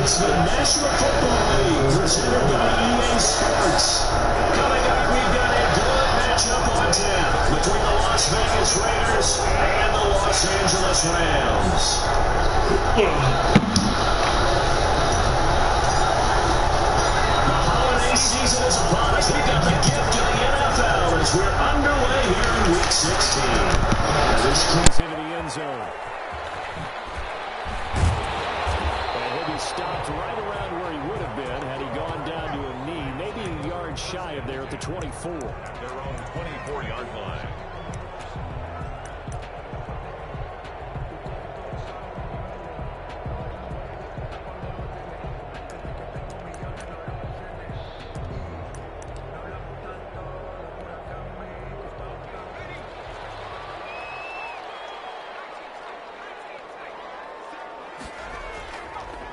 It's the National Football League presented by EA Sports. Coming up, we've got a good matchup on tap between the Las Vegas Raiders and the Los Angeles Rams. The holiday season is upon us. We've got the gift of the NFL as we're underway here in Week 16. This comes into the end zone. Stopped right around where he would have been had he gone down to a knee, maybe a yard shy of there at the 24. Their own 24-yard line.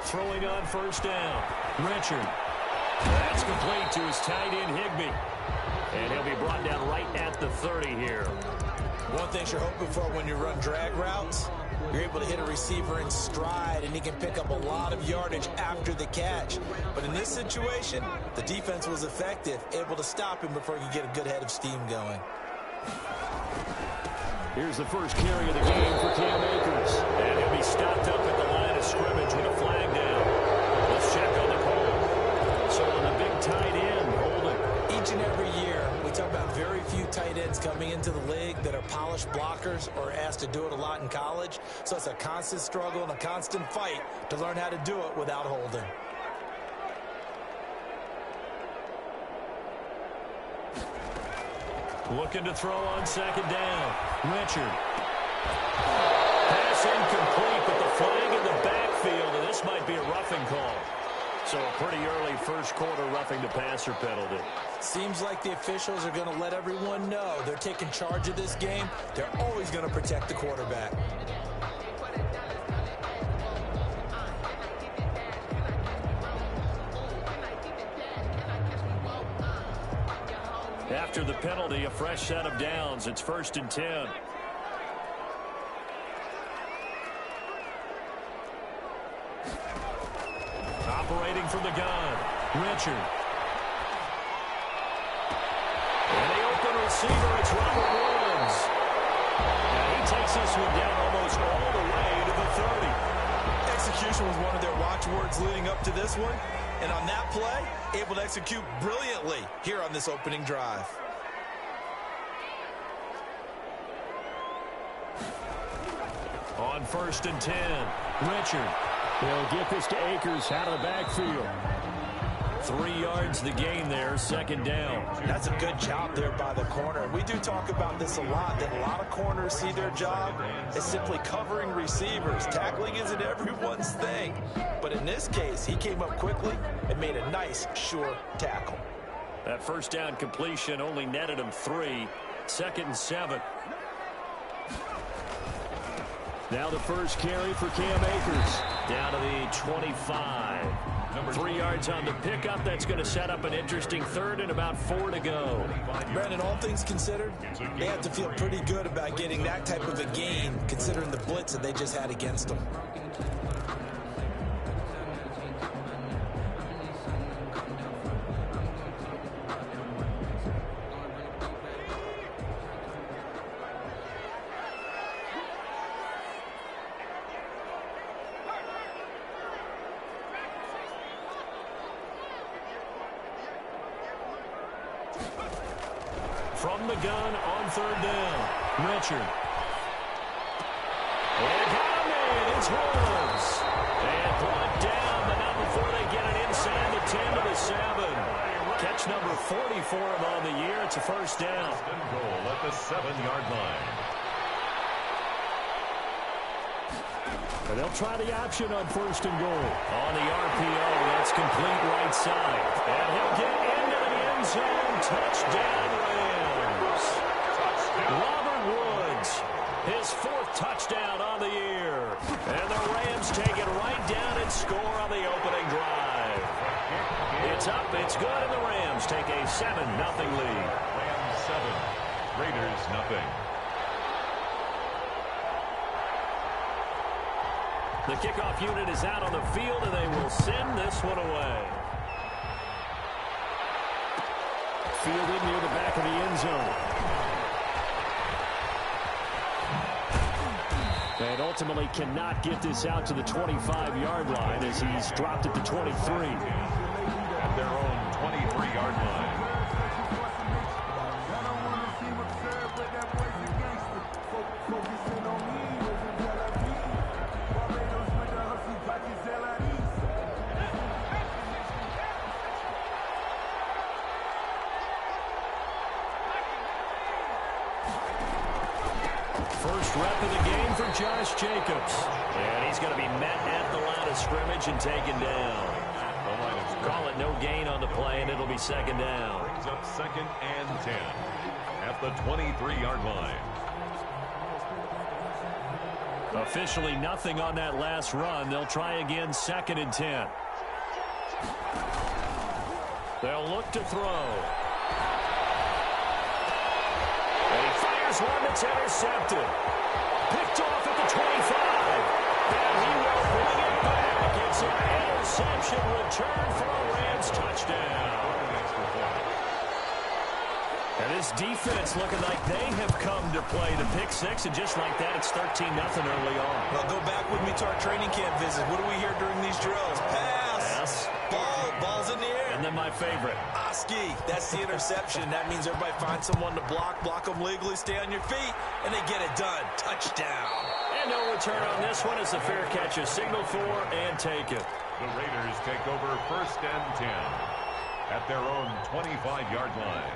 Throwing on first down. Richard. That's complete to his tight end, Higbee. And he'll be brought down right at the 30 here. One thing you're hoping for when you run drag routes, you're able to hit a receiver in stride, and he can pick up a lot of yardage after the catch. But in this situation, the defense was effective, able to stop him before he could get a good head of steam going. Here's the first carry of the game for Cam Akers. And he'll be stopped up at the line of scrimmage with a flag down. Let's check on the call. So on the big tight end, holding. Each and every year, we talk about very few tight ends coming into the league that are polished blockers or asked to do it a lot in college. So it's a constant struggle and a constant fight to learn how to do it without holding. Looking to throw on second down. Richard. Pass incomplete, but the flag in the backfield, and this might be a roughing call. So a pretty early first quarter roughing the passer penalty. Seems like the officials are going to let everyone know they're taking charge of this game. They're always going to protect the quarterback. After the penalty, a fresh set of downs. It's 1st and 10. Operating from the gun, Richard. And the open receiver, it's Robert Woods. And he takes this one down almost all the way to the 30. Execution was one of their watchwords leading up to this one. And on that play, able to execute brilliantly here on this opening drive. On 1st and 10, Richard. He'll get this to Akers out of the backfield. 3 yards the gain there, 2nd down. That's a good job there by the corner. We do talk about this a lot, that a lot of corners see their job as simply covering receivers. Tackling isn't everyone's thing. But in this case, he came up quickly and made a nice, sure tackle. That first down completion only netted him 3. 2nd and 7. Now the first carry for Cam Akers. Down to the 25. 3 yards on the pickup. That's going to set up an interesting 3rd and about 4 to go. Brandon, all things considered, they have to feel pretty good about getting that type of a gain, considering the blitz that they just had against them. From the gun on 3rd down, Richard. And got him in, it's Woods. And brought down, but not before they get it inside the 10 to the 7. Catch number 40 for him on the year. It's a 1st down. Goal at the 7-yard line. And they'll try the option on 1st and goal. On the RPO, that's complete right side. And he'll get into the end zone. Touchdown, Rams. Robert Woods, his 4th touchdown on the year. And the Rams take it right down and score on the opening drive. It's up, it's good, and the Rams take a 7-0 lead. Rams 7, Raiders nothing. The kickoff unit is out on the field, and they will send this one away. Fielded near the back of the end zone. And ultimately cannot get this out to the 25-yard line as he's dropped it to 23. At their own 23-yard line. First rep of the game for Josh Jacobs. And he's going to be met at the line of scrimmage and taken down. Call it no gain on the play, and it'll be 2nd down. Brings up 2nd and 10 at the 23-yard line. Officially nothing on that last run. They'll try again 2nd and 10. They'll look to throw. One that's intercepted. Picked off at the 25. And he will bring it back. It's an interception return for a Rams touchdown. And this defense looking like they have come to play the pick 6, and just like that, it's 13-0 early on. Well, go back with me to our training camp visit. What do we hear during these drills? Pass. Ball's in the air. And then my favorite. Oski, that's the interception. That means everybody finds someone to block them legally, stay on your feet, and they get it done. Touchdown. And no return on this one as the fair catch is signaled for and taken. The Raiders take over 1st and 10 at their own 25-yard line.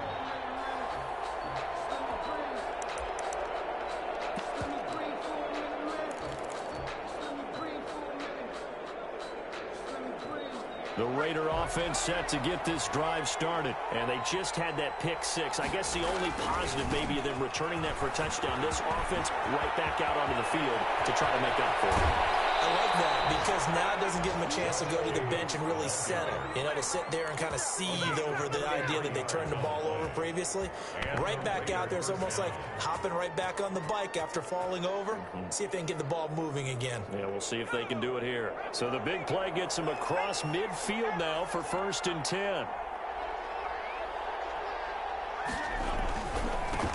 The Raider offense set to get this drive started. And they just had that pick 6. I guess the only positive maybe of them returning that for a touchdown. This offense right back out onto the field to try to make up for it. I like that because now it doesn't give them a chance to go to the bench and really settle. You know, to sit there and kind of seethe over the idea that they turned the ball over previously. Right back out there. It's almost like hopping right back on the bike after falling over. See if they can get the ball moving again. Yeah, we'll see if they can do it here. So the big play gets them across midfield now for 1st and 10.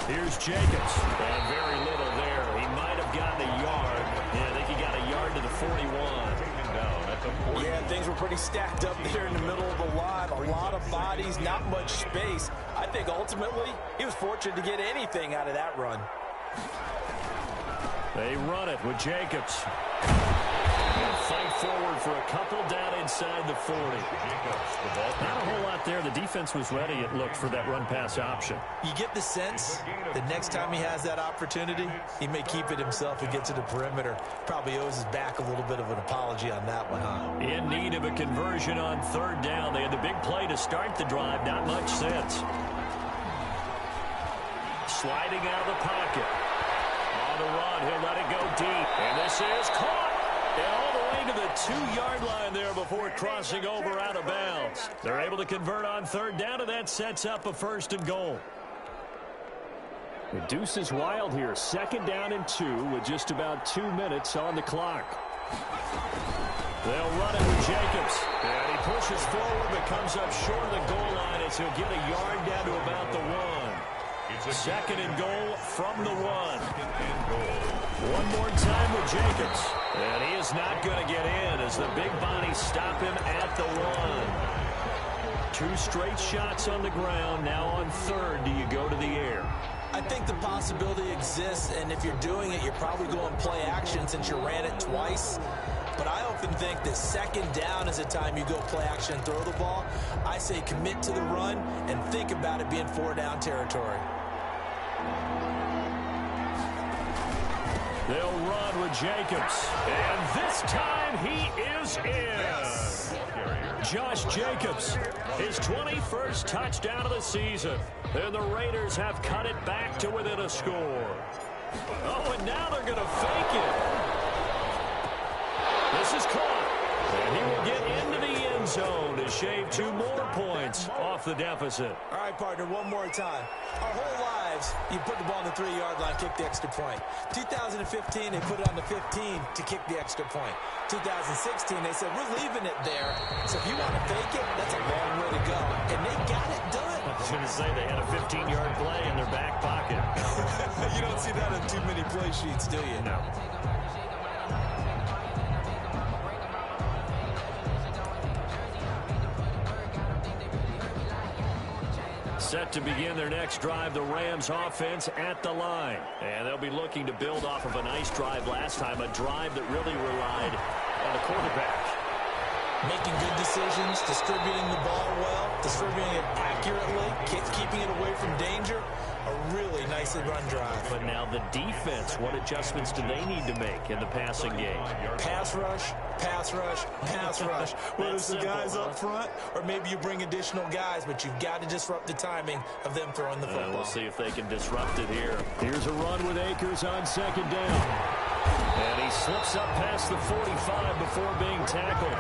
Here's Jacobs. And very little there. He might have gotten a yard. Yeah, I think he got a yard to the 41. Yeah, things were pretty stacked up there in the middle of the line. A lot of bodies, not much space. I think ultimately he was fortunate to get anything out of that run. They run it with Jacobs. And fight forward for a couple down inside the 40. Not a whole lot there. The defense was ready, it looked, for that run-pass option. You get the sense that next time he has that opportunity, he may keep it himself and get to the perimeter. Probably owes his back a little bit of an apology on that one, huh? In need of a conversion on 3rd down. They had the big play to start the drive. Not much sense. Sliding out of the pocket. On the run, he'll let it go deep. And this is caught. And all the way to the 2-yard line there before crossing over out of bounds. They're able to convert on 3rd down, and that sets up a 1st and goal. The deuce is wild here. 2nd down and 2 with just about 2 minutes on the clock. They'll run it with Jacobs. And he pushes forward but comes up short of the goal line as he'll get a yard down to about the 1. 2nd and goal from the 1. One more time with Jacobs. And he is not going to get in as the big bodies stop him at the 1. 2 straight shots on the ground. Now on 3rd, do you go to the air? I think the possibility exists, and if you're doing it, you're probably going play action since you ran it twice. But I often think that 2nd down is the time you go play action and throw the ball. I say commit to the run and think about it being 4-down territory. They'll run with Jacobs. And this time And he is in. Josh Jacobs, his 21st touchdown of the season. And the Raiders have cut it back to within a score. Oh, and now they're going to fake it. This is caught. And he will get into the end zone to shave 2 more points off the deficit. All right, partner, one more time. Our whole lives, you put the ball on the 3-yard line, kick the extra point. 2015, they put it on the 15 to kick the extra point. 2016, they said, we're leaving it there. So if you want to fake it, that's a long way to go. And they got it done. I was going to say they had a 15-yard play in their back pocket. You don't see that on too many play sheets, do you? No. Set to begin their next drive, the Rams offense at the line. And they'll be looking to build off of a nice drive last time, a drive that really relied on the quarterback. Making good decisions, distributing the ball well, distributing it accurately, keeping it away from danger. A really nicely run drive. But now the defense, what adjustments do they need to make in the passing game? Pass rush, pass rush, pass rush. Whether it's the guys up front or maybe you bring additional guys, but you've got to disrupt the timing of them throwing the football. We'll see if they can disrupt it here. Here's a run with Akers on 2nd down. And he slips up past the 45 before being tackled.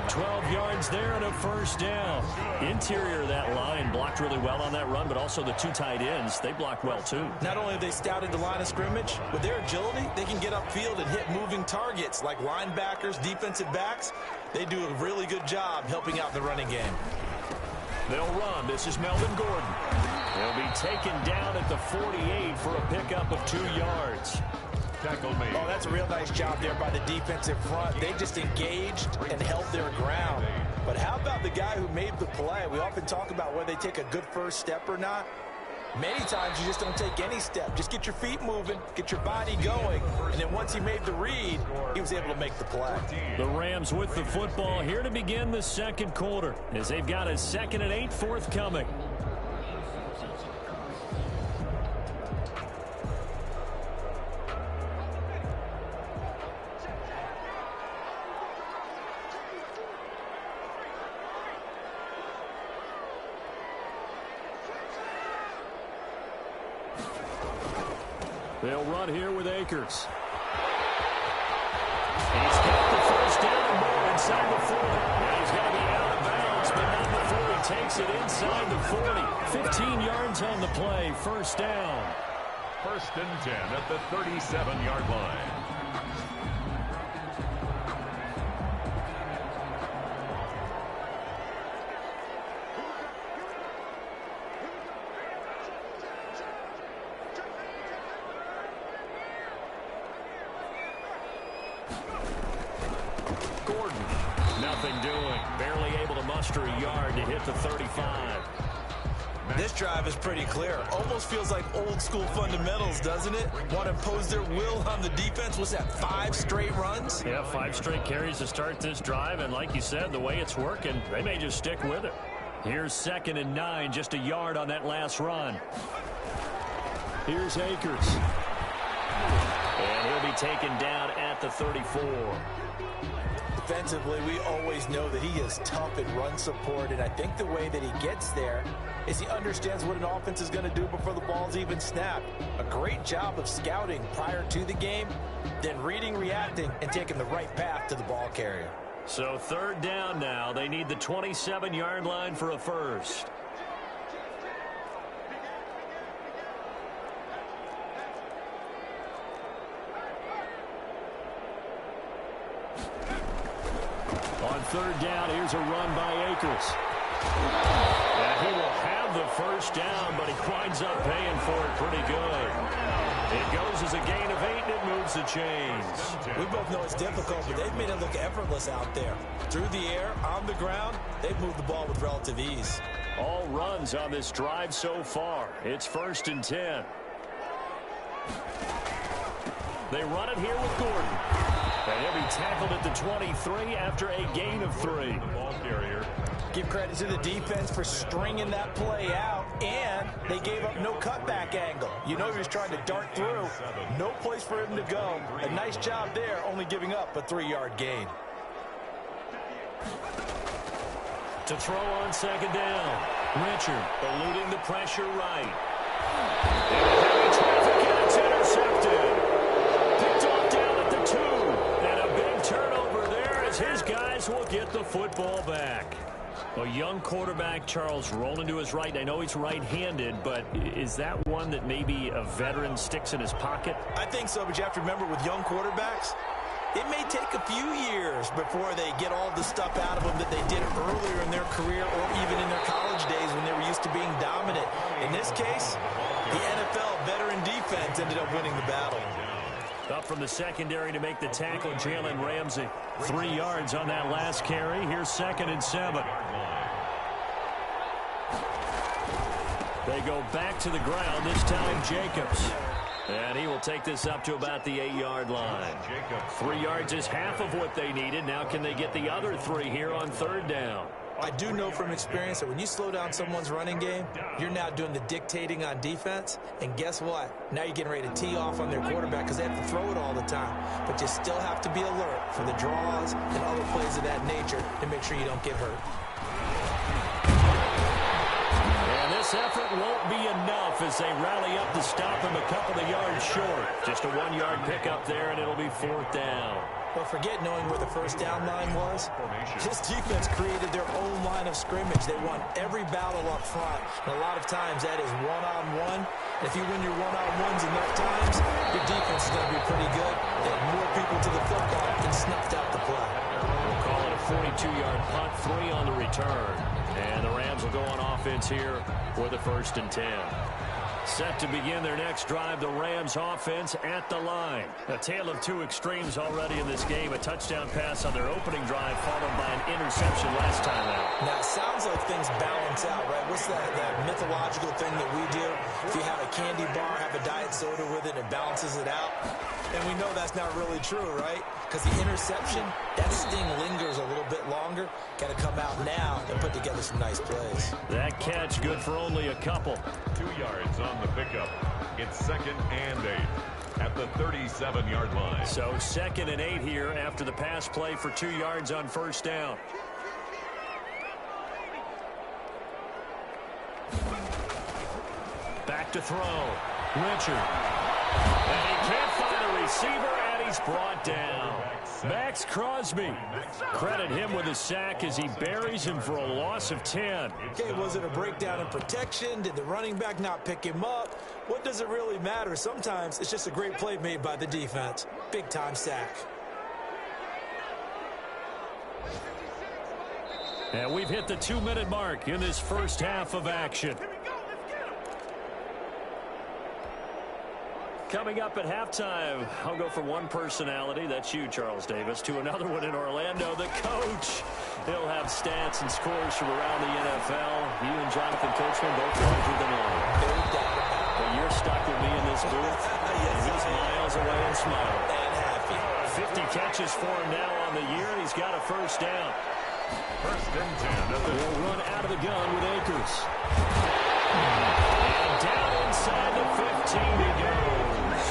12 yards there and a 1st down. Interior of that line blocked really well on that run, but also the 2 tight ends, they blocked well too. Not only have they scouted the line of scrimmage, with their agility, they can get upfield and hit moving targets like linebackers, defensive backs. They do a really good job helping out the running game. They'll run. This is Melvin Gordon. He'll be taken down at the 48 for a pickup of 2 yards. Tackle me. Oh, that's a real nice job there by the defensive front. They just engaged and held their ground. But how about the guy who made the play? We often talk about whether they take a good first step or not. Many times you just don't take any step. Just get your feet moving, get your body going, and then once he made the read, he was able to make the play. The Rams with the football here to begin the 2nd quarter as they've got a 2nd and 8 forthcoming. They'll run here with Akers. He's got the 1st down and more inside the 40. Now he's got to be out of bounds, but not before he takes it inside the 40. 15 yards on the play, 1st down. 1st and 10 at the 37-yard line. A yard to hit the 35. This drive is pretty clear. Almost feels like old school fundamentals, doesn't it? Want to impose their will on the defense. What's that, 5 straight runs? Yeah, 5 straight carries to start this drive. And like you said, the way it's working, they may just stick with it. Here's 2nd and 9, just a yard on that last run. Here's Akers. And he'll be taken down at the 34. Defensively, we always know that he is tough in run support, and I think the way that he gets there is he understands what an offense is going to do before the ball's even snapped. A great job of scouting prior to the game, then reading, reacting, and taking the right path to the ball carrier. So 3rd down now. They need the 27-yard line for a 1st. On 3rd down, here's a run by Akers. And he will have the 1st down, but he winds up paying for it pretty good. It goes as a gain of 8, and it moves the chains. We both know it's difficult, but they've made it look effortless out there. Through the air, on the ground, they've moved the ball with relative ease. All runs on this drive so far. It's 1st and 10. They run it here with Gordon. And he'll be tackled at the 23 after a gain of 3. The ball carrier. Give credit to the defense for stringing that play out, and they gave up no cutback angle. You know he was trying to dart through. No place for him to go. A nice job there, only giving up a 3-yard gain. To throw on second down. Richard eluding the pressure right. And heavy traffic, and it's intercepted. Picked off down at the 2. And a big turnover there as his guys will get the football back. A young quarterback, Charles, rolling to his right. I know he's right-handed, but is that one that maybe a veteran sticks in his pocket? I think so, but you have to remember with young quarterbacks, it may take a few years before they get all the stuff out of them that they did earlier in their career or even in their college days when they were used to being dominant. In this case, the NFL veteran defense ended up winning the battle. Up from the secondary to make the tackle, Jalen Ramsey. 3 yards on that last carry. Here's 2nd and 7. They go back to the ground, this time Jacobs. And he will take this up to about the 8-yard line. 3 yards is half of what they needed. Now can they get the other 3 here on 3rd down? I do know from experience that when you slow down someone's running game, you're now doing the dictating on defense. And guess what? Now you're getting ready to tee off on their quarterback because they have to throw it all the time. But you still have to be alert for the draws and other plays of that nature to make sure you don't get hurt. And this effort won't be enough as they rally up to stop him a couple of yards short. Just a 1-yard pickup there, and it'll be 4th down. But forget knowing where the first down line was. This defense created their own line of scrimmage. They won every battle up front. And a lot of times that is one-on-one. If you win your one-on-ones enough times, your defense is going to be pretty good. They had more people to the football and snuffed out the play. We'll call it a 42-yard punt, 3 on the return. And the Rams will go on offense here with a 1st and 10. Set to begin their next drive, the Rams offense at the line. A tale of 2 extremes already in this game. A touchdown pass on their opening drive followed by an interception last time out. Now, it sounds like things balance out, right? What's that mythological thing that we do? If you have a candy bar, have a diet soda with it, it balances it out. And we know that's not really true, right? Because the interception, that sting lingers a little bit longer. Got to come out now and put together some nice plays. That catch good for only a couple. 2 yards on the pickup. It's 2nd and 8 at the 37-yard line. So 2nd and 8 here after the pass play for 2 yards on 1st down. Back to throw. Richard. And he can't find a receiver, and he's brought down. Max Crosby. Credit him with a sack as he buries him for a loss of 10. Okay, was it a breakdown in protection? Did the running back not pick him up? What does it really matter? Sometimes it's just a great play made by the defense. Big-time sack. And we've hit the 2-minute mark in this first half of action. Coming up at halftime, I'll go from one personality, that's you, Charles Davis, to another one in Orlando, the coach. He'll have stats and scores from around the NFL. You and Jonathan Coachman both larger than life. No doubt about it. But you're stuck with me in this booth. Yes, He's miles away and smiling. And happy. 50 catches for him now on the year. He's got a 1st down. 1st and 10. We'll run out of the gun with Akers. And down inside the 15 he goes.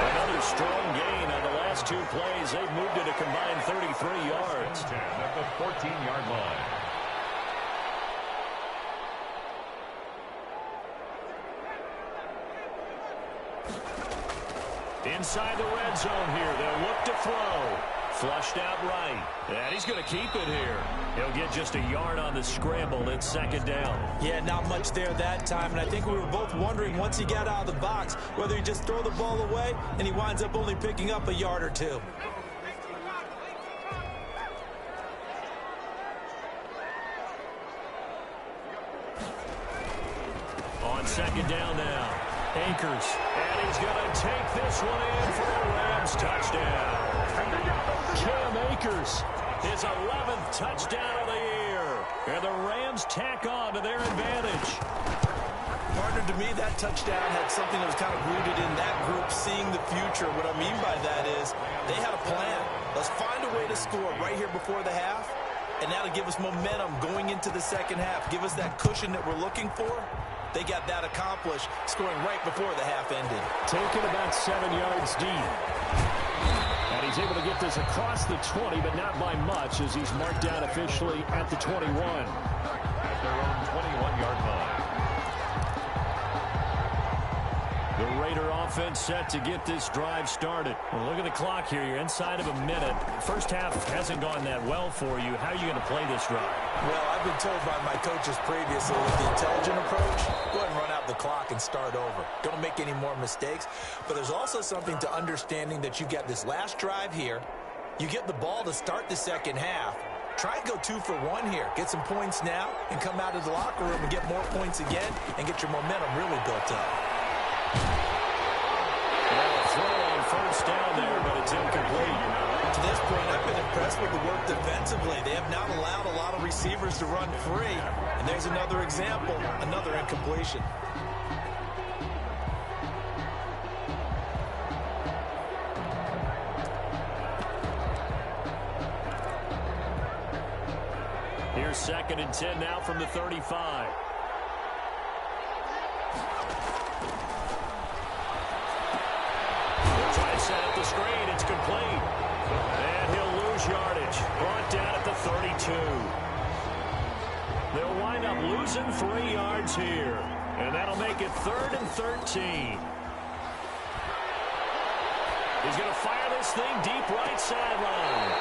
Another strong gain on the last 2 plays. They've moved it a combined 33 yards. 10 at the 14-yard line. Inside the red zone here. They'll look to throw. Flushed out right. And he's going to keep it here. He'll get just a yard on the scramble. It's 2nd down. Yeah, not much there that time. And I think we were both wondering once he got out of the box whether he just throw the ball away and he winds up only picking up a yard or 2. On 2nd down now. Akers. And he's going to take this one in for a Rams touchdown. Cam Akers, his 11th touchdown of the year. And the Rams tack on to their advantage. Partner, to me, that touchdown had something that was kind of rooted in that group seeing the future. What I mean by that is they had a plan. Let's find a way to score right here before the half. And that'll give us momentum going into the 2nd half. Give us that cushion that we're looking for. They got that accomplished, scoring right before the half ended. Taken about 7 yards deep. And he he's able to get this across the 20, but not by much as he's marked down officially at the 21. At their own 21-yard line. The Raider offense set to get this drive started. Well, look at the clock here. You're inside of a minute. First half hasn't gone that well for you. How are you going to play this drive? Well, I've been told by my coaches previously with the intelligent approach, go ahead and run out the clock and start over. Don't make any more mistakes. But there's also something to understanding that you've got this last drive here. You get the ball to start the second half. Try and go 2 for 1 here. Get some points now and come out of the locker room and get more points again and get your momentum really built up. Throw on first down there, but it's incomplete. To this point, I've been impressed with the work defensively. They have not allowed a lot of receivers to run free. And there's another example, another incompletion. Here's 2nd and 10 now from the 35. Set up the screen. It's complete. And he'll lose yardage. Brought down at the 32. They'll wind up losing 3 yards here. And that'll make it 3rd and 13. He's going to fire this thing deep right sideline.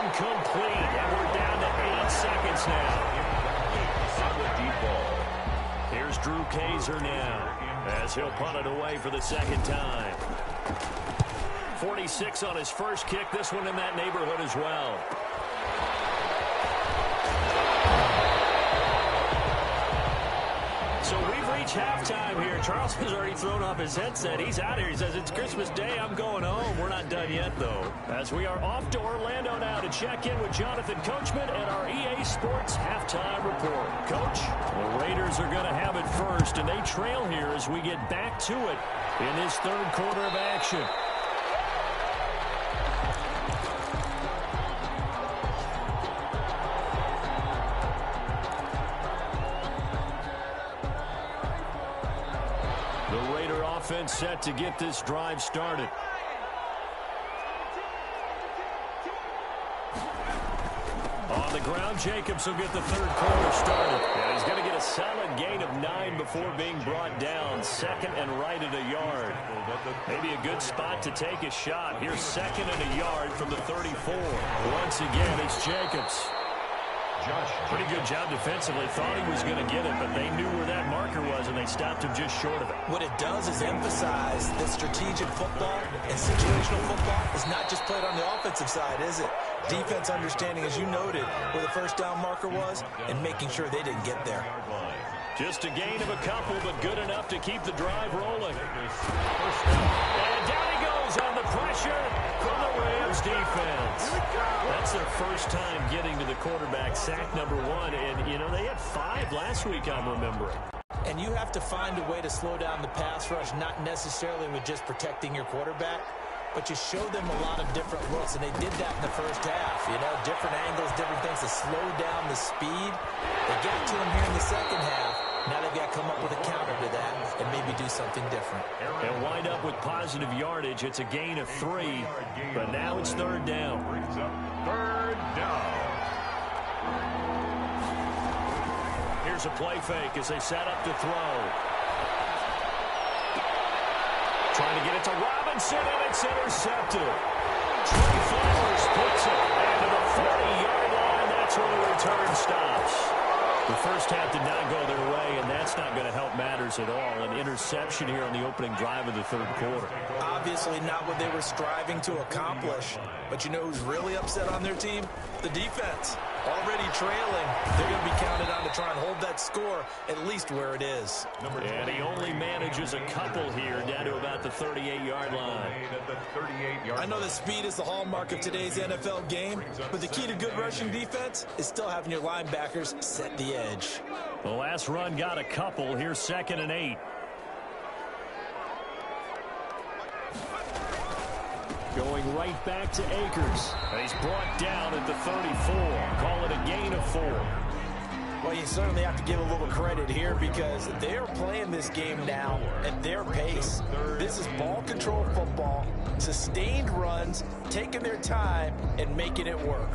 Incomplete. And we're down to 8 seconds now. On the deep ball. Here's Drew Kaiser now as he'll punt it away for the second time. 46 on his first kick. This one in that neighborhood as well. So we've reached halftime here. Charles has already thrown off his headset. He's out here. He says, it's Christmas Day. I'm going home. We're not done yet, though. As we are off to Orlando now to check in with Jonathan Coachman and our EA Sports Halftime Report. Coach, the Raiders are going to have it first, and they trail here as we get back to it in this third quarter of action. Offense set to get this drive started. On the ground, Jacobs will get the third quarter started. Yeah, he's going to get a solid gain of 9 before being brought down. 2nd and right at a yard. Maybe a good spot to take a shot. Here's 2nd and a yard from the 34. Once again, it's Jacobs. Pretty good job defensively. Thought he was going to get it, but they knew where that marker was, and they stopped him just short of it. What it does is emphasize that strategic football and situational football is not just played on the offensive side, is it? Defense understanding, as you noted, where the first down marker was and making sure they didn't get there. Just a gain of a couple, but good enough to keep the drive rolling. And down he goes on the pressure from the Rams defense. That's their first time getting to the quarterback, sack number 1. And, you know, they had 5 last week, I'm remembering. And you have to find a way to slow down the pass rush, not necessarily with just protecting your quarterback, but you show them a lot of different looks, and they did that in the first half. You know, different angles, different things to slow down the speed. They got to him here in the second half. Now they've got to come up with a counter to that and maybe do something different. And wind up with positive yardage. It's a gain of 3, but now it's 3rd down. Brings up 3rd down. Here's a play fake as they set up to throw. Trying to get it to Robinson, and it's intercepted. Trey Flowers puts it into the 40-yard line. That's where the return stops. The first half did not go their way, and that's not going to help matters at all. An interception here on the opening drive of the third quarter. Obviously not what they were striving to accomplish. But you know who's really upset on their team? The defense. Already trailing. They're going to be counted on to try and hold that score at least where it is. And he only manages a couple here down to about the 38-yard line. I know that speed is the hallmark of today's NFL game, but the key to good rushing defense is still having your linebackers set the edge. The last run got a couple. Here's 2nd and 8. Going right back to Akers. He's brought down at the 34. Call it a gain of 4. Well, you certainly have to give a little credit here because they're playing this game now at their pace. This is ball control football, sustained runs, taking their time, and making it work.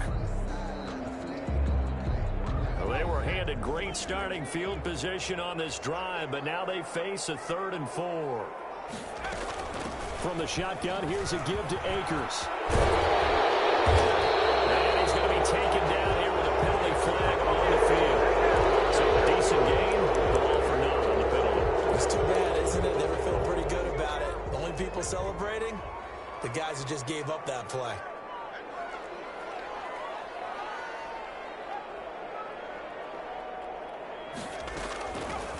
Well, they were handed great starting field position on this drive, but now they face a 3rd and 4. From the shotgun, here's a give to Akers. And he's going to be taken down here with a penalty flag on the field. So a decent game, but all for naught on the penalty. It's too bad, isn't it? They were feeling pretty good about it. The only people celebrating, the guys who just gave up that play.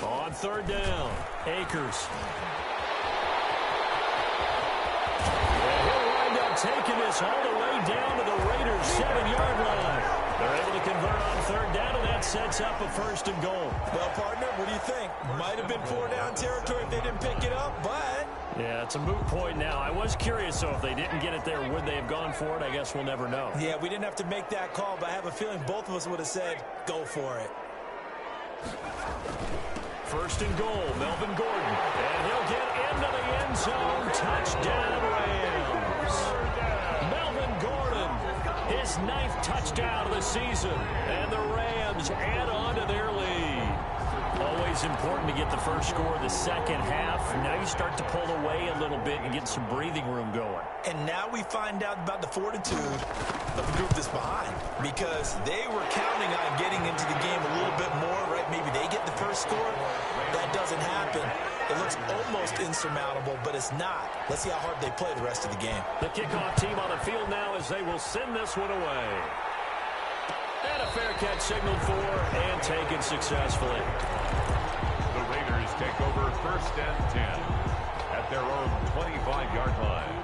On 3rd down, Akers. And he'll wind up taking this all the way down to the Raiders' 7-yard line. They're able to convert on 3rd down, and that sets up a 1st and goal. Well, partner, what do you think? Might have been 4-down territory if they didn't pick it up, but... Yeah, it's a moot point now. I was curious, so if they didn't get it there, would they have gone for it? I guess we'll never know. Yeah, we didn't have to make that call, but I have a feeling both of us would have said, go for it. 1st and goal, Melvin Gordon. And he'll get into the end zone. Touchdown, Rams. Melvin Gordon, his 9th touchdown of the season. And the Rams add on to their lead. Always important to get the first score of the second half. Now you start to pull away a little bit and get some breathing room going. And now we find out about the fortitude of the group that's behind, because they were counting on getting into the game a little bit more, right? Maybe they get the first score. That doesn't happen. It looks almost insurmountable, but it's not. Let's see how hard they play the rest of the game. The kickoff team on the field now as they will send this one away. And a fair catch signaled for and taken successfully. The Raiders take over 1st and 10 at their own 25-yard line.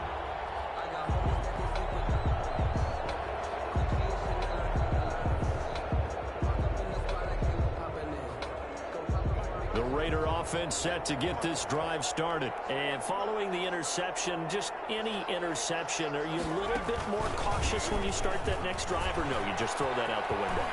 The Raider offense set to get this drive started. And following the interception, just any interception, are you a little bit more cautious when you start that next drive, or no, you just throw that out the window?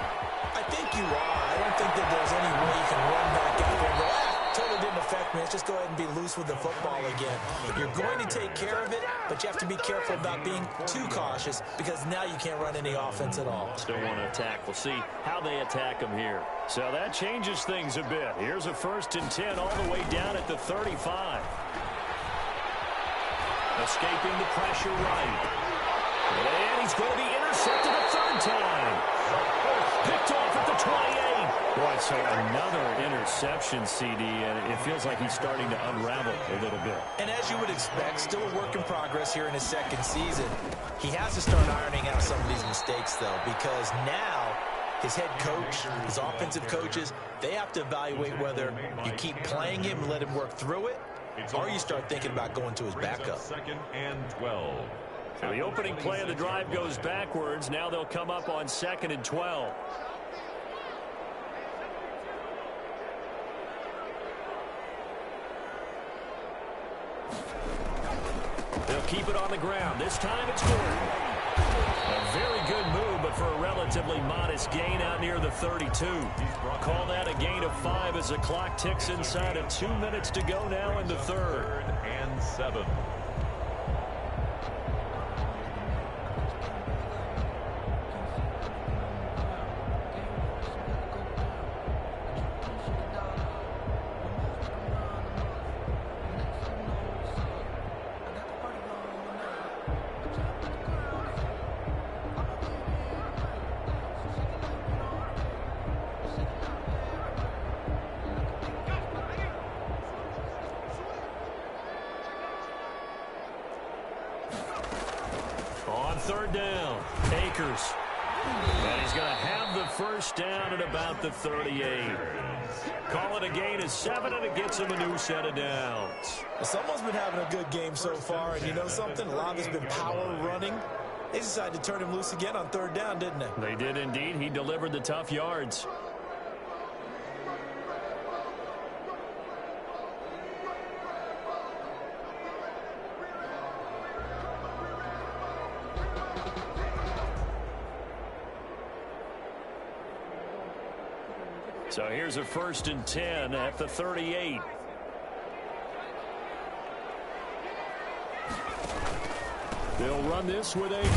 I think you are. I don't think that there's any way you can run back out there and go, totally didn't affect me. Let's just go ahead and be loose with the football again. You're going to take care of it, but you have to be careful about being too cautious because now you can't run any offense at all. Still want to attack. We'll see how they attack them here. So that changes things a bit. Here's a 1st and 10 all the way down at the 35. Escaping the pressure right. And he's going to be intercepted a 3rd time. Picked off at the 28. Boy, so another interception, CD, and it feels like he's starting to unravel a little bit. And as you would expect, still a work in progress here in his 2nd season. He has to start ironing out some of these mistakes, though, because now his head coach, his offensive coaches, they have to evaluate whether you keep playing him and let him work through it, or you start thinking about going to his backup. 2nd and 12. So the opening play of the drive goes backwards. Now they'll come up on 2nd and 12. They'll keep it on the ground. This time it's Gordon. A very good move, but for a relatively modest gain out near the 32. Call that a gain of 5 as the clock ticks inside of 2 minutes to go now in the 3rd. 3rd and 7. On 3rd down, Akers. And he's going to have the 1st down at about the 38. Call it a gain of 7, and it gets him a new set of downs. Someone's been having a good game so far, and you know something? A lot of it's been power running. They decided to turn him loose again on 3rd down, didn't they? They did indeed. He delivered the tough yards. So here's a 1st and 10 at the 38. They'll run this with Akers.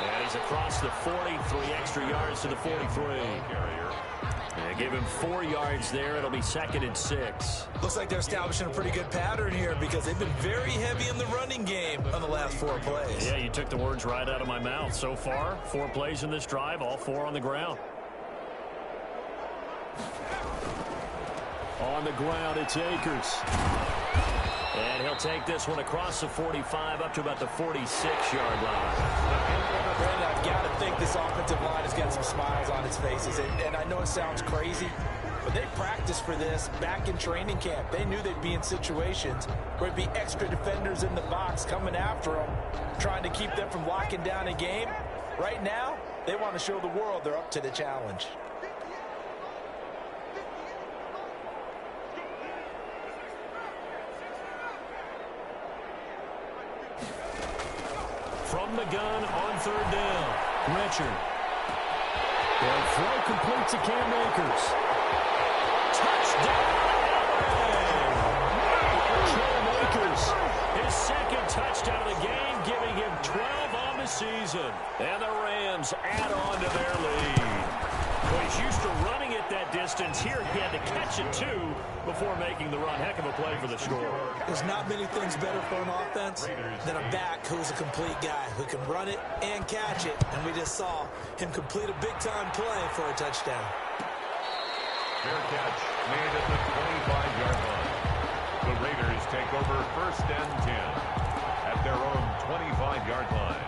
And he's across the 40, 3 extra yards to the 43. They give him 4 yards there. It'll be 2nd and 6. Looks like they're establishing a pretty good pattern here because they've been very heavy in the running game on the last 4 plays. Yeah, you took the words right out of my mouth. So far, 4 plays in this drive, all 4 on the ground. On the ground, it's Akers. And he'll take this one across the 45 up to about the 46-yard line. Brandon, I've got to think this offensive line has got some smiles on its faces. And I know it sounds crazy, but they practiced for this back in training camp. They knew they'd be in situations where there'd be extra defenders in the box coming after them, trying to keep them from locking down a game. Right now, they want to show the world they're up to the challenge. From the gun on 3rd down, Richard. They'll throw complete to Cam Akers. Touchdown, Cam Akers, his 2nd touchdown of the game, giving him 12 on the season. And the Rams add on to their lead. Well, he's used to running it that distance. Here he had to catch it, too, before making the run. Heck of a play for the score. There's not many things better for an offense than a back who's a complete guy who can run it and catch it. And we just saw him complete a big-time play for a touchdown. Fair catch made at the 25-yard line. The Raiders take over 1st and 10 at their own 25-yard line.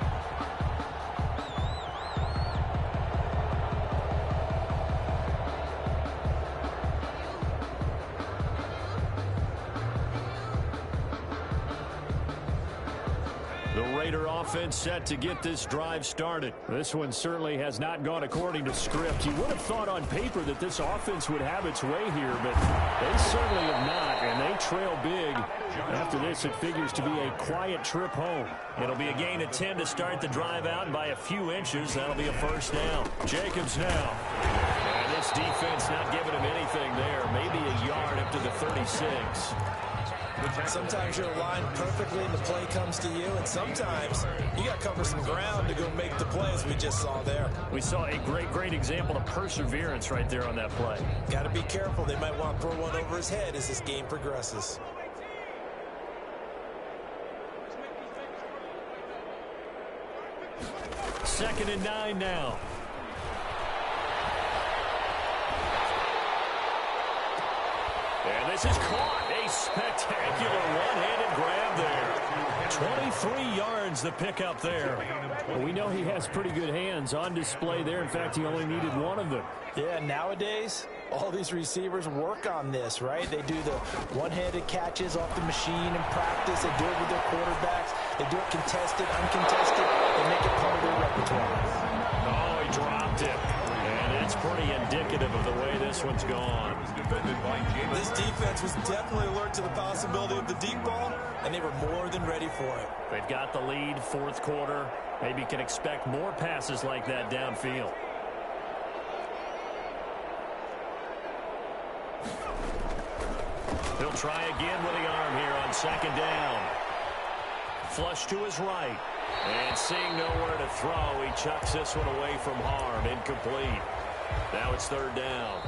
Raider offense set to get this drive started. This one certainly has not gone according to script. You would have thought on paper that this offense would have its way here, but they certainly have not, and they trail big. After this, it figures to be a quiet trip home. It'll be a gain of 10 to start the drive out, and by a few inches, that'll be a 1st down. Jacobs now. And this defense not giving him anything there. Maybe a yard up to the 36. Sometimes you're aligned perfectly and the play comes to you, and sometimes you got to cover some ground to go make the play, as we just saw there. We saw a great example of perseverance right there on that play. Got to be careful. They might want to throw one over his head as this game progresses. Second and 9 now. And this is caught. A spectacular one-handed grab there. 23 yards the pickup there. Well, we know he has pretty good hands on display there. In fact, he only needed one of them. Yeah, nowadays, all these receivers work on this, right? They do the one-handed catches off the machine in practice. They do it with their quarterbacks. They do it contested, uncontested. They make it part of their repertoire. Oh, he dropped it. And it's pretty indicative of the way this one's gone. This defense was definitely alert to the possibility of the deep ball, and they were more than ready for it. They've got the lead, 4th quarter. Maybe can expect more passes like that downfield. He'll try again with the arm here on 2nd down. Flush to his right. And seeing nowhere to throw, he chucks this one away from harm. Incomplete. Now it's 3rd down.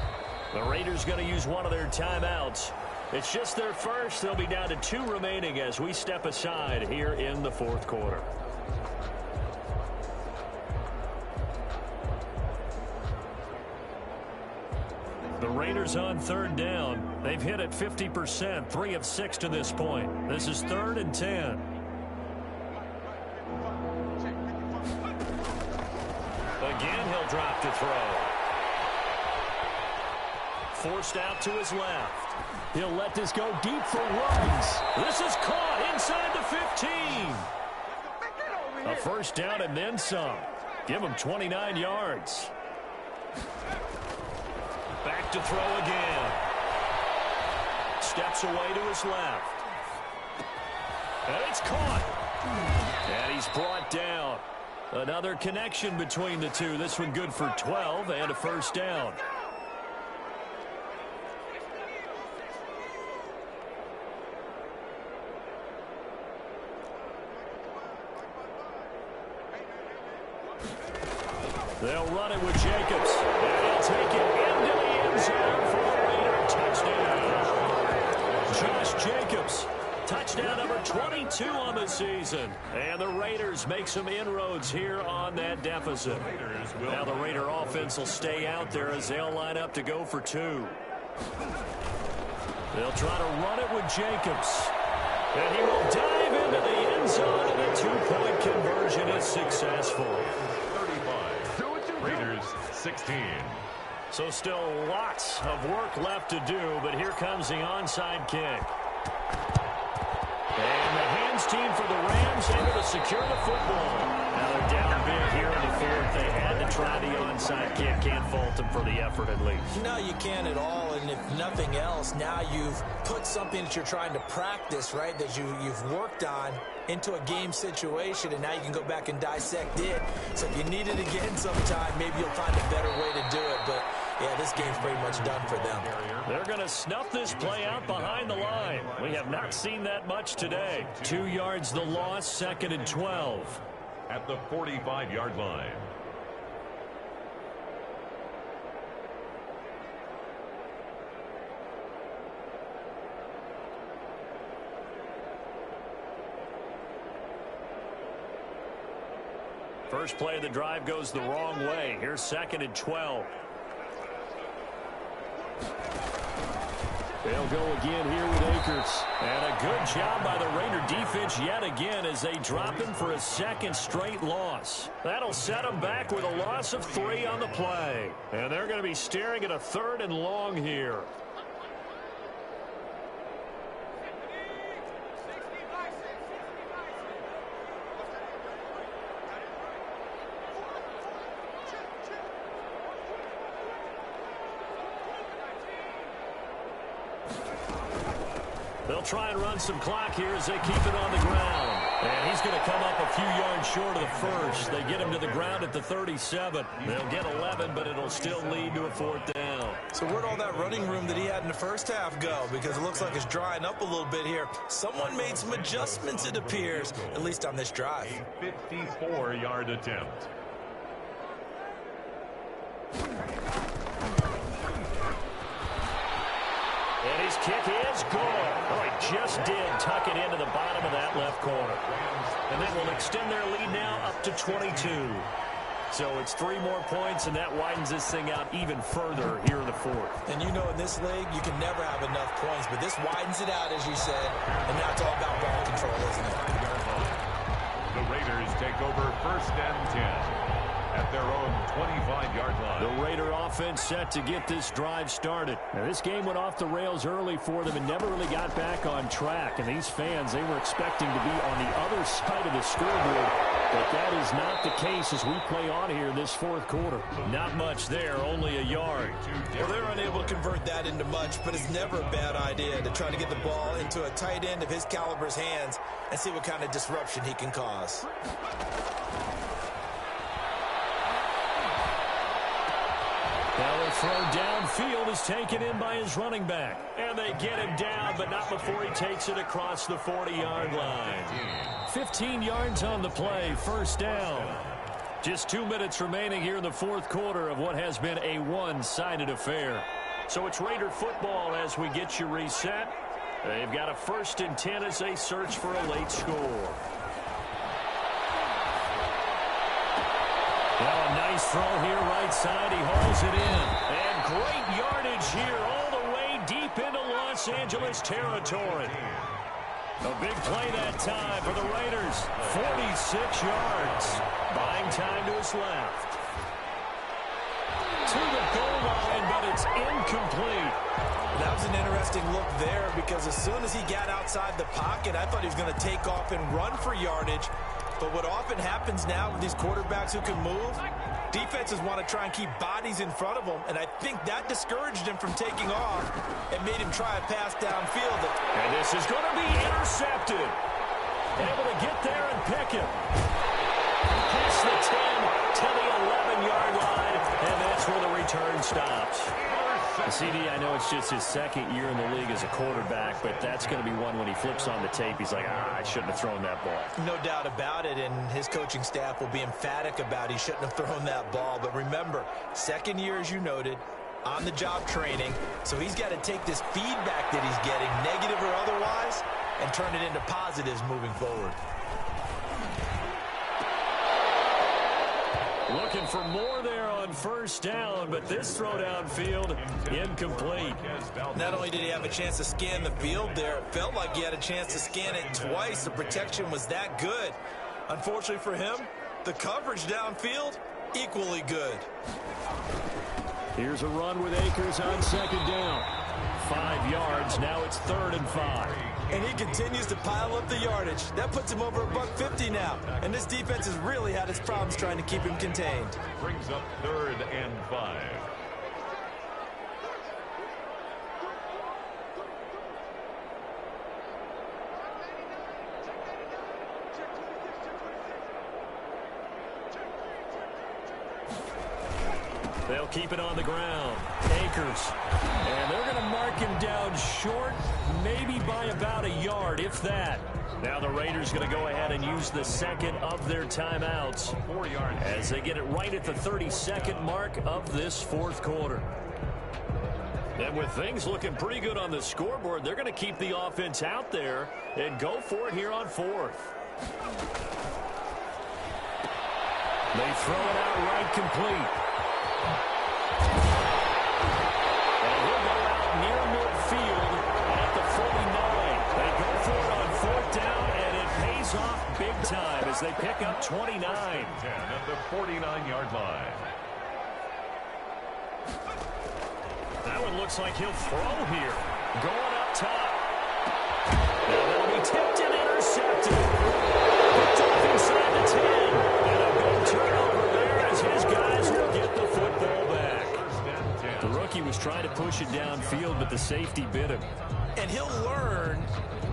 The Raiders going to use one of their timeouts. It's just their first. They'll be down to 2 remaining as we step aside here in the 4th quarter. The Raiders on 3rd down. They've hit it 50%, 3 of 6 to this point. This is 3rd and 10. Again, he'll drop to throw. Forced out to his left. He'll let this go deep for Ruggs. This is caught inside the 15. A 1st down and then some. Give him 29 yards. Back to throw again. Steps away to his left. And it's caught. And he's brought down. Another connection between the two. This one good for 12 and a 1st down. They'll run it with Jacobs. And he'll take it into the end zone for a Raider touchdown. Josh Jacobs. Touchdown number 22 on the season. And the Raiders make some inroads here on that deficit. Now the Raider offense will stay out there as they'll line up to go for 2. They'll try to run it with Jacobs. And he will dive into the end zone, and the 2-point conversion is successful. 35. Raiders 16. So still lots of work left to do, but here comes the onside kick. And the hands team for the Rams able to secure the football. Now they're down big here in the fourth. They had to try the onside kick. Can't fault them for the effort at least. No, you can't at all. And if nothing else, now you've put something that you're trying to practice, right, that you've worked on into a game situation, and now you can go back and dissect it. So if you need it again sometime, maybe you'll find a better way to do it. But, yeah, this game's pretty much done for them. They're going to snuff this play out behind the line. We have not seen that much today. 2 yards the loss, 2nd and 12. At the 45-yard line. First play of the drive goes the wrong way. Here's 2nd and 12. They'll go again here with Akers. And a good job by the Raider defense yet again as they drop him for a second straight loss. That'll set them back with a loss of 3 on the play. And they're going to be staring at a 3rd and long here. They'll try and run some clock here as they keep it on the ground. And he's going to come up a few yards short of the first. They get him to the ground at the 37. They'll get 11, but it'll still lead to a 4th down. So where'd all that running room that he had in the first half go? Because it looks like it's drying up a little bit here. Someone made some adjustments, it appears, at least on this drive. A 54-yard attempt. And his kick is good. Oh, he just did tuck it into the bottom of that left corner. And that will extend their lead now up to 22. So it's 3 more points, and that widens this thing out even further here in the 4th. And you know in this league, you can never have enough points, but this widens it out, as you said, and now it's all about ball control, isn't it? The Raiders take over 1st and 10. At their own 25-yard line. The Raider offense set to get this drive started. Now, this game went off the rails early for them and never really got back on track. And these fans, they were expecting to be on the other side of the scoreboard. But that is not the case as we play on here in this 4th quarter. Not much there, only a yard. Well, they're unable to convert that into much, but it's never a bad idea to try to get the ball into a tight end of his caliber's hands and see what kind of disruption he can cause. Now the throw downfield is taken in by his running back. And they get him down, but not before he takes it across the 40-yard line. 15 yards on the play, 1st down. Just 2 minutes remaining here in the 4th quarter of what has been a one-sided affair. So it's Raider football as we get you reset. They've got a 1st and 10 as they search for a late score. Now a nice throw here right side. He hauls it in. And great yardage here all the way deep into Los Angeles territory. A big play that time for the Raiders. 46 yards. Buying time to his left. To the goal line, but it's incomplete. That was an interesting look there because as soon as he got outside the pocket, I thought he was going to take off and run for yardage. But what often happens now with these quarterbacks who can move, defenses want to try and keep bodies in front of them, and I think that discouraged him from taking off and made him try a pass downfield. And this is going to be intercepted. Able to get there and pick him. Past the 10 to the 11-yard line, and that's where the return stops. The CD, I know it's just his second year in the league as a quarterback, but that's going to be one when he flips on the tape, he's like, I shouldn't have thrown that ball. No doubt about it, and his coaching staff will be emphatic about he shouldn't have thrown that ball. But remember, second year, as you noted, on-the-job training, so he's got to take this feedback that he's getting, negative or otherwise, and turn it into positives moving forward. Looking for more there on first down, but this throw downfield incomplete. Not only did he have a chance to scan the field there, it felt like he had a chance to scan it twice. The protection was that good. Unfortunately for him, the coverage downfield, equally good. Here's a run with Akers on second down. 5 yards, now it's 3rd and 5. And he continues to pile up the yardage. That puts him over $150 now. And this defense has really had its problems trying to keep him contained. Brings up 3rd and 5. They'll keep it on the ground. Akers. And they're going to mark him down short, maybe by about a yard, if that. Now the Raiders going to go ahead and use the second of their timeouts 4 yards as they get it right at the 32nd mark of this fourth quarter. And with things looking pretty good on the scoreboard, they're going to keep the offense out there and go for it here on 4th. They throw it out right complete. And he'll go out near midfield at the 49. They go for it on 4th down, and it pays off big time as they pick up 29. 10 at the 49-yard line. That one looks like he'll throw here. Going up top. Now that'll be tipped and intercepted. Picked off inside the 10. And a big turnover there as his guys will get the football back. The rookie was trying to push it downfield, but the safety bit him. And he'll learn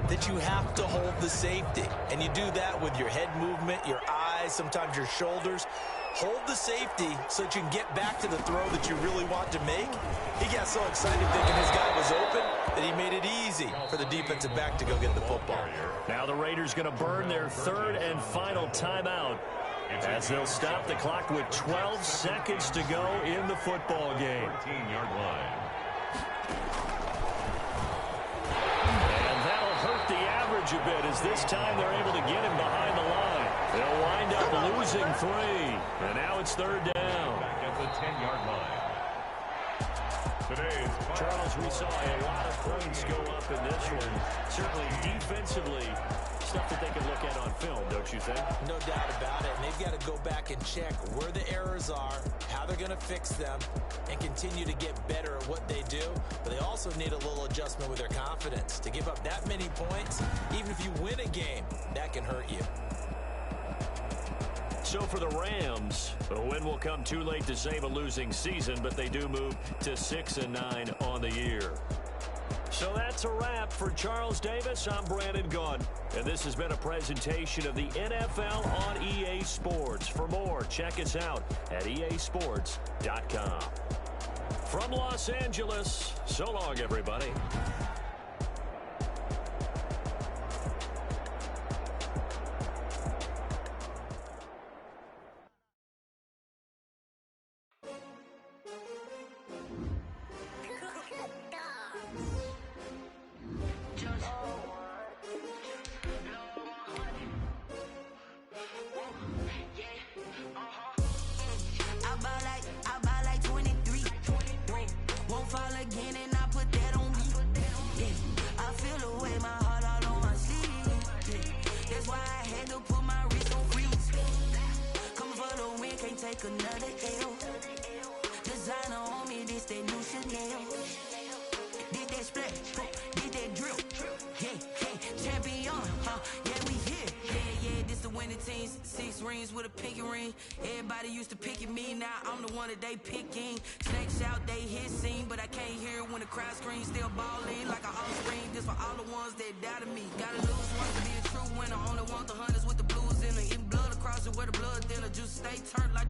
that you have to hold the safety. And you do that with your head movement, your eyes, sometimes your shoulders. Hold the safety so that you can get back to the throw that you really want to make. He got so excited thinking his guy was open that he made it easy for the defensive back to go get the football. Now the Raiders going to burn their 3rd and final timeout as they'll stop the clock with 12 seconds to go in the football game. 13-yard line. And that'll hurt the average a bit as this time they're able to get him behind the line. They'll wind up losing 3. And now it's 3rd down. Back at the 10-yard line. Today's Charles, we saw a lot of points go up in this one. Certainly defensively, stuff that they can look at on film, don't you think? No doubt about it. And they've got to go back and check where the errors are, how they're going to fix them, and continue to get better at what they do. But they also need a little adjustment with their confidence. To give up that many points, even if you win a game, that can hurt you. So for the Rams, a win will come too late to save a losing season, but they do move to 6-9 on the year. So that's a wrap for Charles Davis. I'm Brandon Gaudin, and this has been a presentation of the NFL on EA Sports. For more, check us out at easports.com. From Los Angeles, so long, everybody. Another L. Designer on me, this that new Chanel. Did that split, did that drill. Yeah, champion, yeah, we here. Yeah, this the winning team. 6 rings with a pinky ring. Everybody used to pick at me, now I'm the one that they picking. Snakes out, they hit scene, but I can't hear when the crowd screams. Still balling like an offspring. This for all the ones that doubted me. Gotta lose once to be a true winner. Only want the hunters with the blues in them. Even blood across it where the blood thinner. Just stay turned like